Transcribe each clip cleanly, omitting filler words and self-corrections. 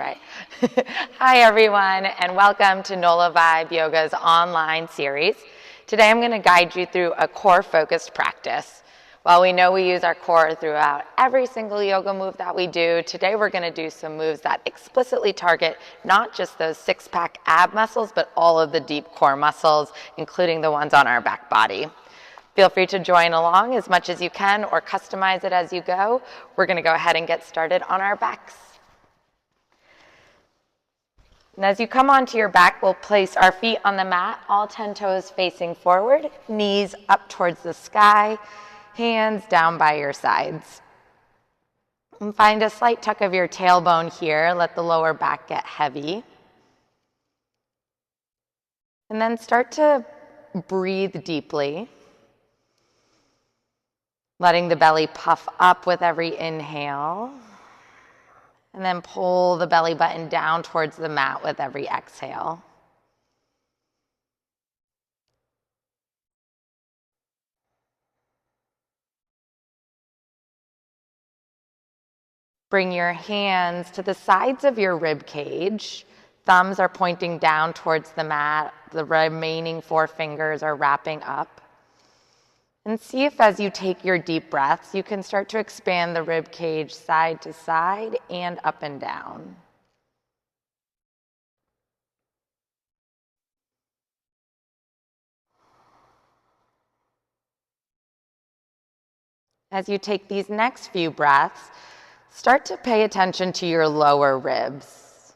right. Hi, everyone, and welcome to NOLA Vibe Yoga's online series. Today, I'm going to guide you through a core-focused practice. While we know we use our core throughout every single yoga move that we do, today we're going to do some moves that explicitly target not just those six-pack ab muscles, but all of the deep core muscles, including the ones on our back body. Feel free to join along as much as you can or customize it as you go. We're going to go ahead and get started on our backs. And as you come onto your back, we'll place our feet on the mat, all 10 toes facing forward, knees up towards the sky, hands down by your sides. And find a slight tuck of your tailbone here. Let the lower back get heavy. And then start to breathe deeply, letting the belly puff up with every inhale. And then pull the belly button down towards the mat with every exhale. Bring your hands to the sides of your rib cage. Thumbs are pointing down towards the mat. The remaining 4 fingers are wrapping up. And see if as you take your deep breaths, you can start to expand the rib cage side to side and up and down. As you take these next few breaths, start to pay attention to your lower ribs.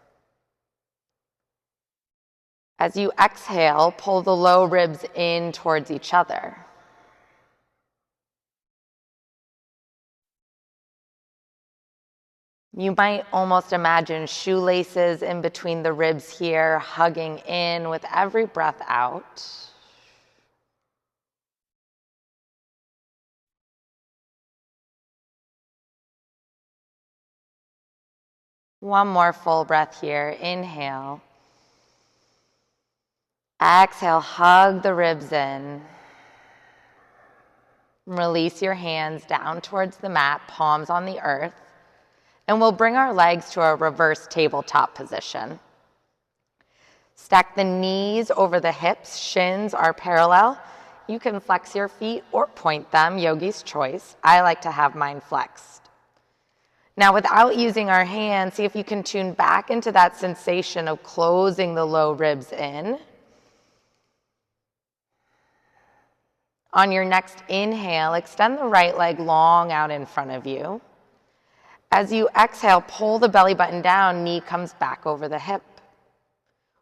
As you exhale, pull the low ribs in towards each other. You might almost imagine shoelaces in between the ribs here, hugging in with every breath out. One more full breath here. Inhale. Exhale, hug the ribs in. Release your hands down towards the mat, palms on the earth. And we'll bring our legs to a reverse tabletop position. Stack the knees over the hips, shins are parallel. You can flex your feet or point them, yogi's choice. I like to have mine flexed. Now, without using our hands, see if you can tune back into that sensation of closing the low ribs in. On your next inhale, extend the right leg long out in front of you. As you exhale, pull the belly button down, knee comes back over the hip.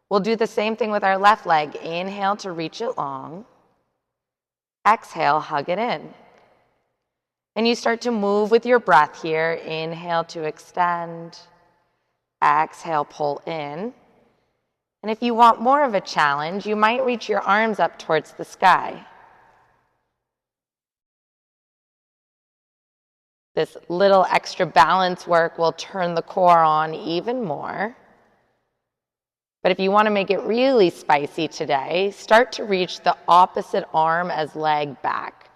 We'll do the same thing with our left leg. Inhale to reach it long. Exhale, hug it in. And you start to move with your breath here. Inhale to extend. Exhale, pull in. And if you want more of a challenge, you might reach your arms up towards the sky. This little extra balance work will turn the core on even more. But if you want to make it really spicy today, start to reach the opposite arm as leg back.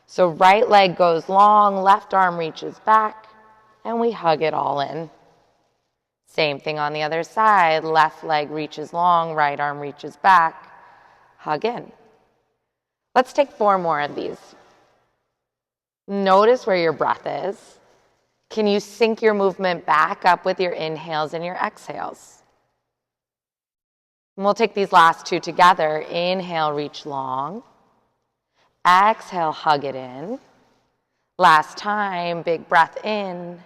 So right leg goes long, left arm reaches back, and we hug it all in. Same thing on the other side. Left leg reaches long, right arm reaches back, hug in. Let's take 4 more of these. Notice where your breath is. Can you sync your movement back up with your inhales and your exhales? And we'll take these last 2 together. Inhale, reach long. Exhale, hug it in. Last time, big breath in.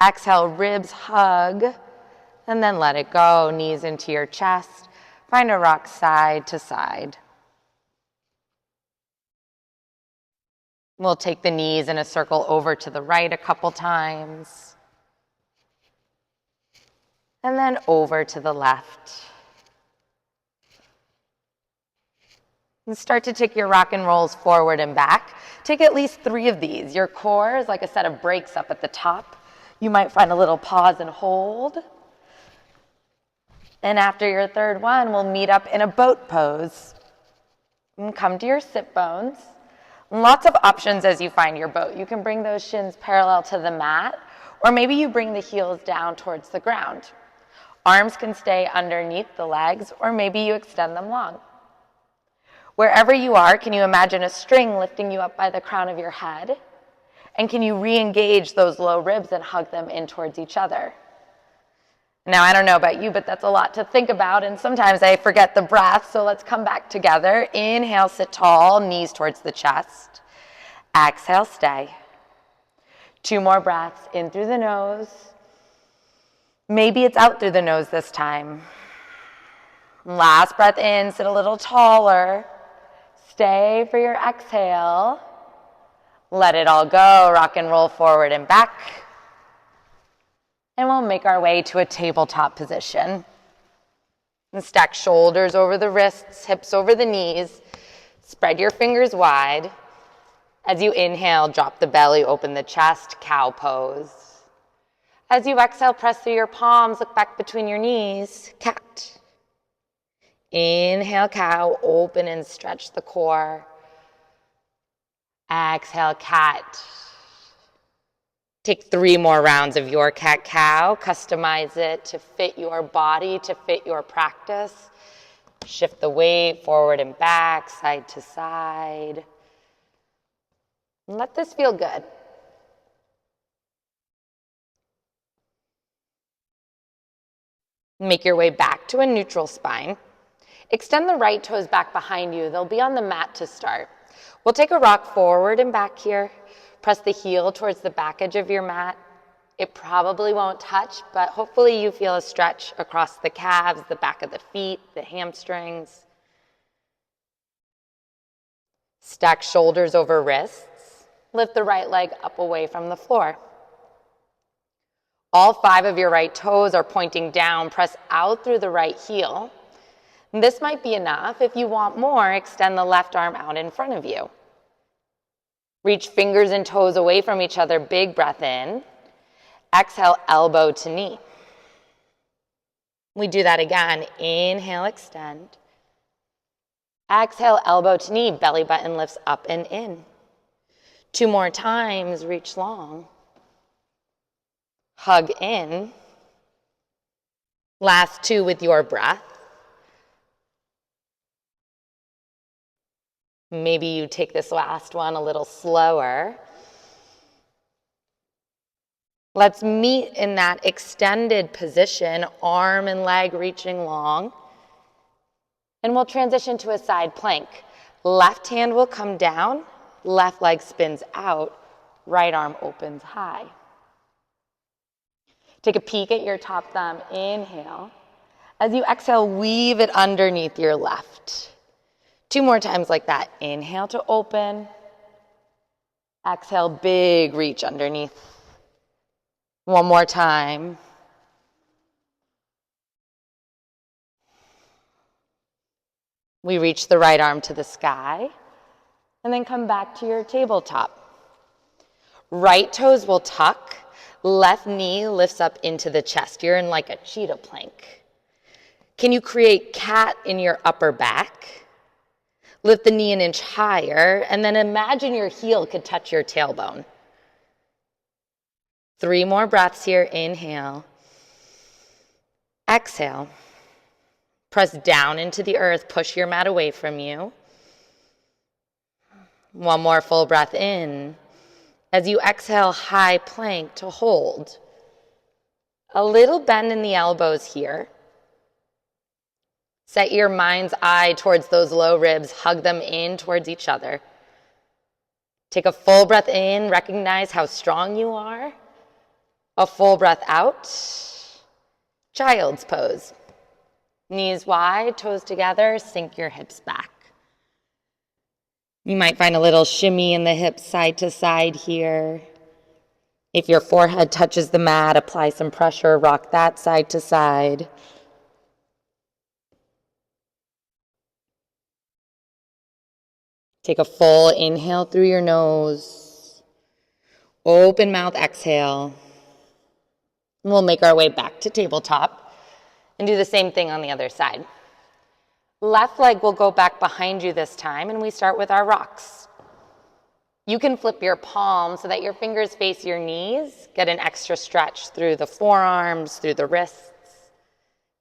Exhale, ribs hug. And then let it go, knees into your chest. Find a rock side to side. We'll take the knees in a circle over to the right a couple times. And then over to the left. And start to take your rock and rolls forward and back. Take at least 3 of these. Your core is like a set of brakes up at the top. You might find a little pause and hold. And after your 3rd one, we'll meet up in a boat pose. And come to your sit bones. Lots of options as you find your boat. You can bring those shins parallel to the mat, or maybe you bring the heels down towards the ground. Arms can stay underneath the legs, or maybe you extend them long. Wherever you are, can you imagine a string lifting you up by the crown of your head? And can you re-engage those low ribs and hug them in towards each other? Now, I don't know about you, but that's a lot to think about, and sometimes I forget the breath, so let's come back together. Inhale, sit tall, knees towards the chest. Exhale, stay. 2 more breaths, in through the nose. Maybe it's out through the nose this time. Last breath in, sit a little taller. Stay for your exhale. Let it all go, rock and roll forward and back. And we'll make our way to a tabletop position. And stack shoulders over the wrists, hips over the knees. Spread your fingers wide. As you inhale, drop the belly, open the chest, cow pose. As you exhale, press through your palms, look back between your knees, cat. Inhale, cow, open and stretch the core. Exhale, cat. Take 3 more rounds of your cat-cow. Customize it to fit your body, to fit your practice. Shift the weight forward and back, side to side. And let this feel good. Make your way back to a neutral spine. Extend the right toes back behind you. They'll be on the mat to start. We'll take a rock forward and back here. Press the heel towards the back edge of your mat. It probably won't touch, but hopefully you feel a stretch across the calves, the back of the feet, the hamstrings. Stack shoulders over wrists. Lift the right leg up away from the floor. All 5 of your right toes are pointing down. Press out through the right heel. This might be enough. If you want more, extend the left arm out in front of you. Reach fingers and toes away from each other. Big breath in. Exhale, elbow to knee. We do that again. Inhale, extend. Exhale, elbow to knee. Belly button lifts up and in. 2 more times. Reach long. Hug in. Last 2 with your breath. Maybe you take this last one a little slower. Let's meet in that extended position, arm and leg reaching long. And we'll transition to a side plank. Left hand will come down, left leg spins out, right arm opens high. Take a peek at your top thumb. Inhale. As you exhale, weave it underneath your left. 2 more times like that. Inhale to open. Exhale, big reach underneath. 1 more time. We reach the right arm to the sky, and then come back to your tabletop. Right toes will tuck. Left knee lifts up into the chest. You're in like a cheetah plank. Can you create cat in your upper back? Lift the knee an inch higher, and then imagine your heel could touch your tailbone. 3 more breaths here. Inhale. Exhale. Press down into the earth. Push your mat away from you. 1 more full breath in. As you exhale, high plank to hold. A little bend in the elbows here. Set your mind's eye towards those low ribs. Hug them in towards each other. Take a full breath in. Recognize how strong you are. A full breath out. Child's pose. Knees wide, toes together. Sink your hips back. You might find a little shimmy in the hips side to side here. If your forehead touches the mat, apply some pressure. Rock that side to side. Take a full inhale through your nose. Open mouth, exhale. And we'll make our way back to tabletop and do the same thing on the other side. Left leg will go back behind you this time, and we start with our rocks. You can flip your palms so that your fingers face your knees. Get an extra stretch through the forearms, through the wrists.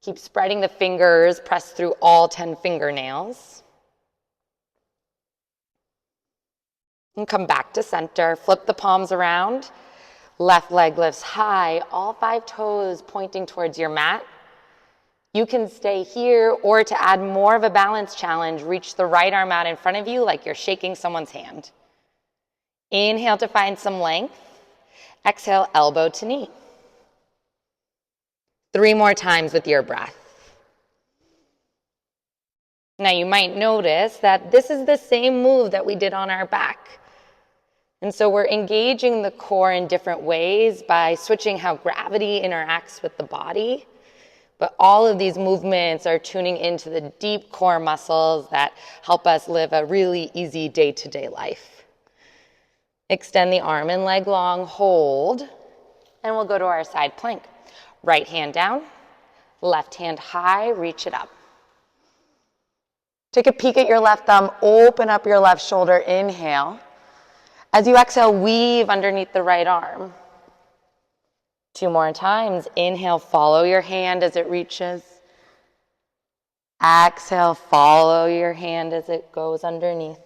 Keep spreading the fingers, press through all 10 fingernails. And come back to center, flip the palms around. Left leg lifts high, all 5 toes pointing towards your mat. You can stay here, or to add more of a balance challenge, reach the right arm out in front of you like you're shaking someone's hand. Inhale to find some length. Exhale, elbow to knee. 3 more times with your breath. Now you might notice that this is the same move that we did on our back. And so we're engaging the core in different ways by switching how gravity interacts with the body. But all of these movements are tuning into the deep core muscles that help us live a really easy day-to-day life. Extend the arm and leg long, hold, and we'll go to our side plank. Right hand down, left hand high, reach it up. Take a peek at your left thumb, open up your left shoulder, inhale. As you exhale, weave underneath the right arm. 2 more times. Inhale, follow your hand as it reaches. Exhale, follow your hand as it goes underneath.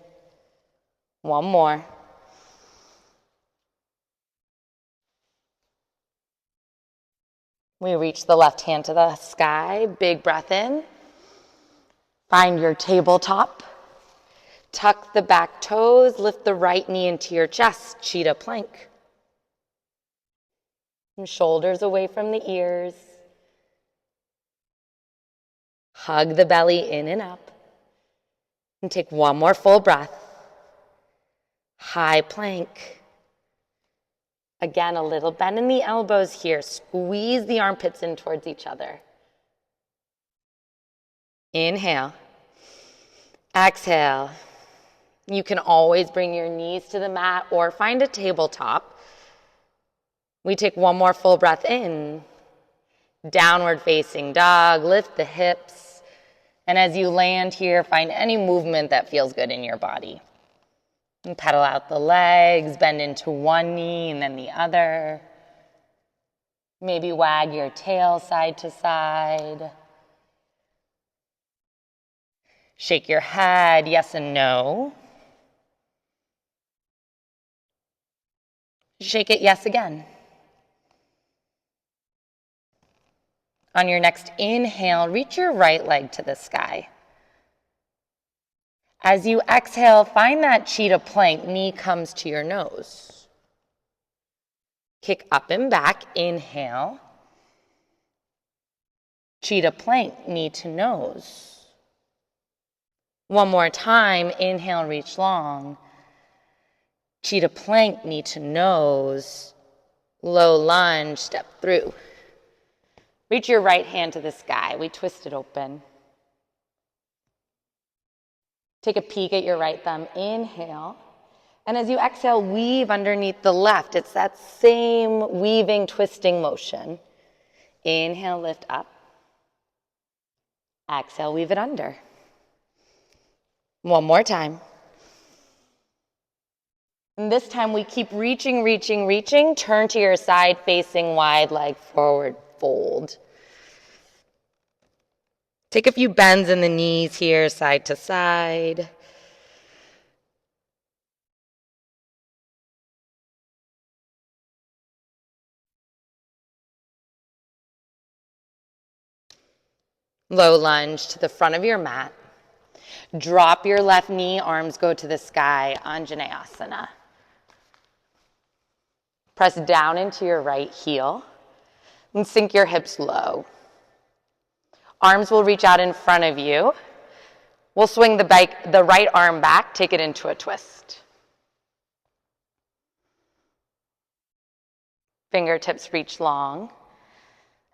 1 more. We reach the left hand to the sky. Big breath in. Find your tabletop. Tuck the back toes. Lift the right knee into your chest. Cheetah plank. And shoulders away from the ears. Hug the belly in and up. And take 1 more full breath. High plank. Again, a little bend in the elbows here. Squeeze the armpits in towards each other. Inhale. Exhale. You can always bring your knees to the mat or find a tabletop. We take 1 more full breath in. Downward facing dog, lift the hips. And as you land here, find any movement that feels good in your body. And pedal out the legs, bend into one knee and then the other. Maybe wag your tail side to side. Shake your head, yes and no. Shake it yes again. On your next inhale, reach your right leg to the sky. As you exhale, find that cheetah plank, knee comes to your nose. Kick up and back, inhale. Cheetah plank, knee to nose. 1 more time, inhale, reach long. Cheetah plank, knee to nose. Low lunge, step through. Reach your right hand to the sky. We twist it open. Take a peek at your right thumb. Inhale. And as you exhale, weave underneath the left. It's that same weaving, twisting motion. Inhale, lift up. Exhale, weave it under. 1 more time. And this time we keep reaching, reaching, reaching. Turn to your side, facing wide leg forward. Fold. Take a few bends in the knees here, side to side. Low lunge to the front of your mat. Drop your left knee, arms go to the sky, Anjaneyasana. Press down into your right heel. And sink your hips low. Arms will reach out in front of you. We'll swing the right arm back, take it into a twist. Fingertips reach long.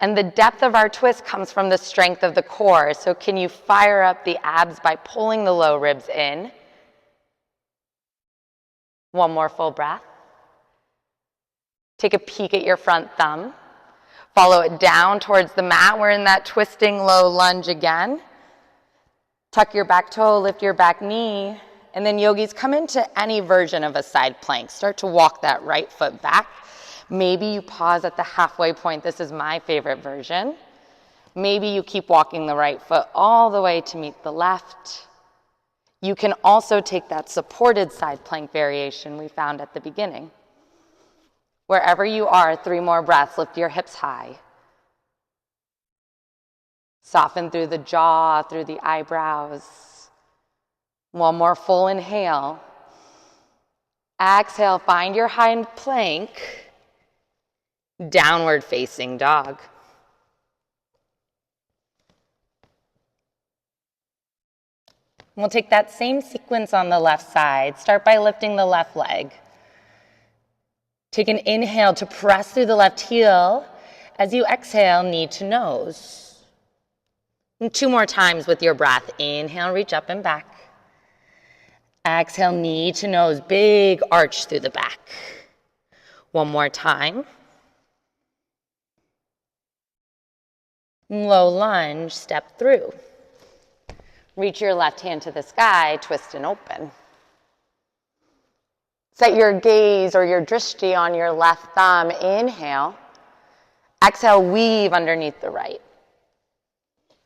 And the depth of our twist comes from the strength of the core. So can you fire up the abs by pulling the low ribs in? 1 more full breath. Take a peek at your front thumb. Follow it down towards the mat. We're in that twisting low lunge again. Tuck your back toe, lift your back knee, and then yogis, come into any version of a side plank. Start to walk that right foot back. Maybe you pause at the halfway point. This is my favorite version. Maybe you keep walking the right foot all the way to meet the left. You can also take that supported side plank variation we found at the beginning. Wherever you are, 3 more breaths. Lift your hips high. Soften through the jaw, through the eyebrows. One more full inhale. Exhale, find your hind plank. Downward facing dog. We'll take that same sequence on the left side. Start by lifting the left leg. Take an inhale to press through the left heel. As you exhale, knee to nose. And 2 more times with your breath. Inhale, reach up and back. Exhale, knee to nose, big arch through the back. 1 more time. Low lunge, step through. Reach your left hand to the sky, twist and open. Set your gaze or your drishti on your left thumb. Inhale. Exhale, weave underneath the right.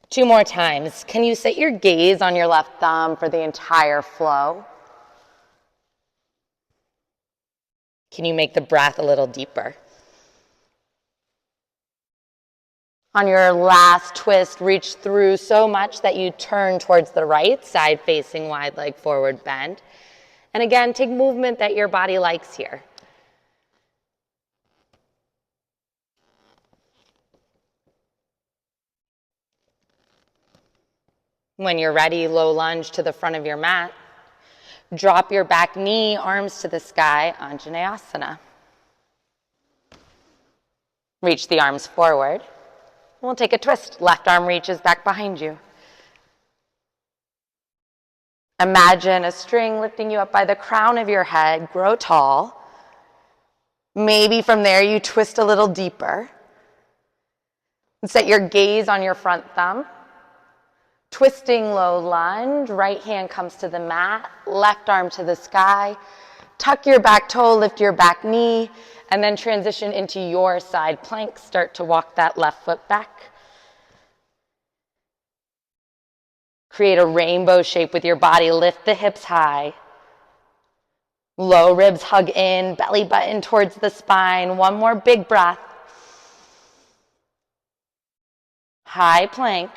2 more times. Can you set your gaze on your left thumb for the entire flow? Can you make the breath a little deeper? On your last twist, reach through so much that you turn towards the right, side facing wide leg forward bend. And again, take movement that your body likes here. When you're ready, low lunge to the front of your mat. Drop your back knee, arms to the sky, Anjaneyasana. Reach the arms forward. We'll take a twist. Left arm reaches back behind you. Imagine a string lifting you up by the crown of your head. Grow tall. Maybe from there you twist a little deeper. And set your gaze on your front thumb. Twisting low lunge. Right hand comes to the mat. Left arm to the sky. Tuck your back toe, lift your back knee, and then transition into your side plank. Start to walk that left foot back. Create a rainbow shape with your body. Lift the hips high. Low ribs hug in, belly button towards the spine. 1 more big breath. High plank.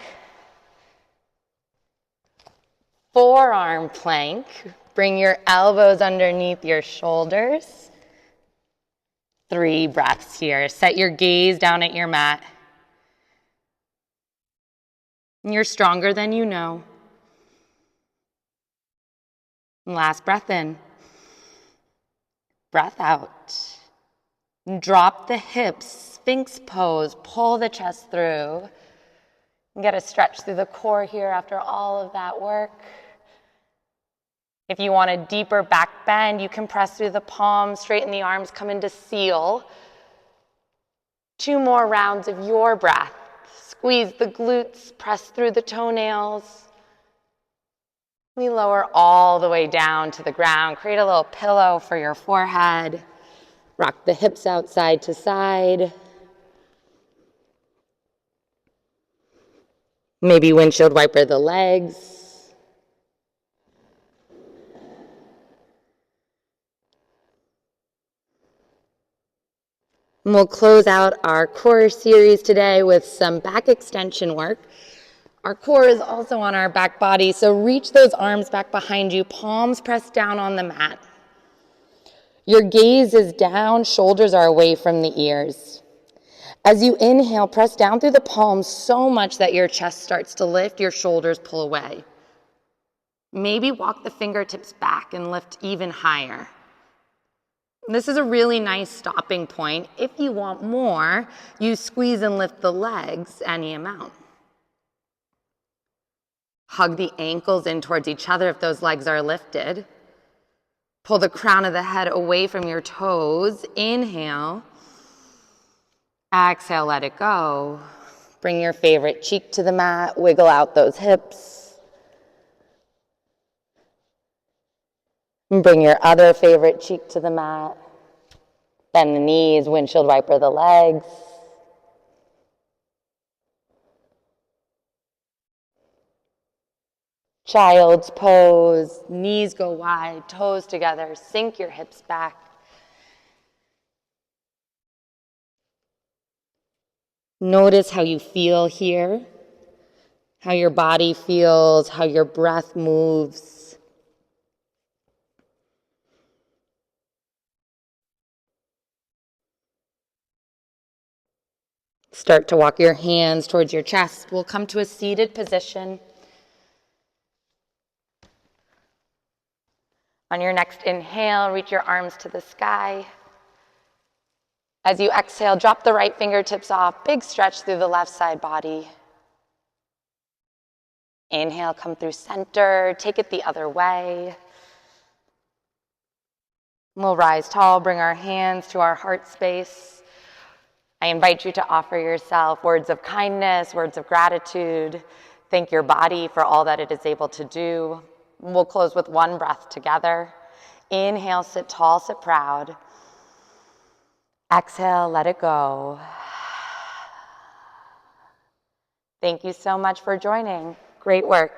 Forearm plank. Bring your elbows underneath your shoulders. 3 breaths here. Set your gaze down at your mat. You're stronger than you know. Last breath in. Breath out. Drop the hips, Sphinx pose, pull the chest through. Get a stretch through the core here after all of that work. If you want a deeper back bend, you can press through the palms, straighten the arms, come into seal. 2 more rounds of your breath. Squeeze the glutes, press through the toenails. We lower all the way down to the ground. Create a little pillow for your forehead. Rock the hips out side to side. Maybe windshield wiper the legs. And we'll close out our core series today with some back extension work. Our core is also on our back body, so reach those arms back behind you, palms pressed down on the mat. Your gaze is down, shoulders are away from the ears. As you inhale, press down through the palms so much that your chest starts to lift, your shoulders pull away. Maybe walk the fingertips back and lift even higher. This is a really nice stopping point. If you want more, you squeeze and lift the legs any amount. Hug the ankles in towards each other if those legs are lifted. Pull the crown of the head away from your toes. Inhale. Exhale, let it go. Bring your favorite cheek to the mat. Wiggle out those hips. And bring your other favorite cheek to the mat. Bend the knees, windshield wiper the legs. Child's pose, knees go wide, toes together, sink your hips back. Notice how you feel here, how your body feels, how your breath moves. Start to walk your hands towards your chest. We'll come to a seated position. On your next inhale, reach your arms to the sky. As you exhale, drop the right fingertips off. Big stretch through the left side body. Inhale, come through center. Take it the other way. We'll rise tall, bring our hands to our heart space. I invite you to offer yourself words of kindness, words of gratitude. Thank your body for all that it is able to do. We'll close with one breath together. Inhale, sit tall, sit proud. Exhale, let it go. Thank you so much for joining. Great work.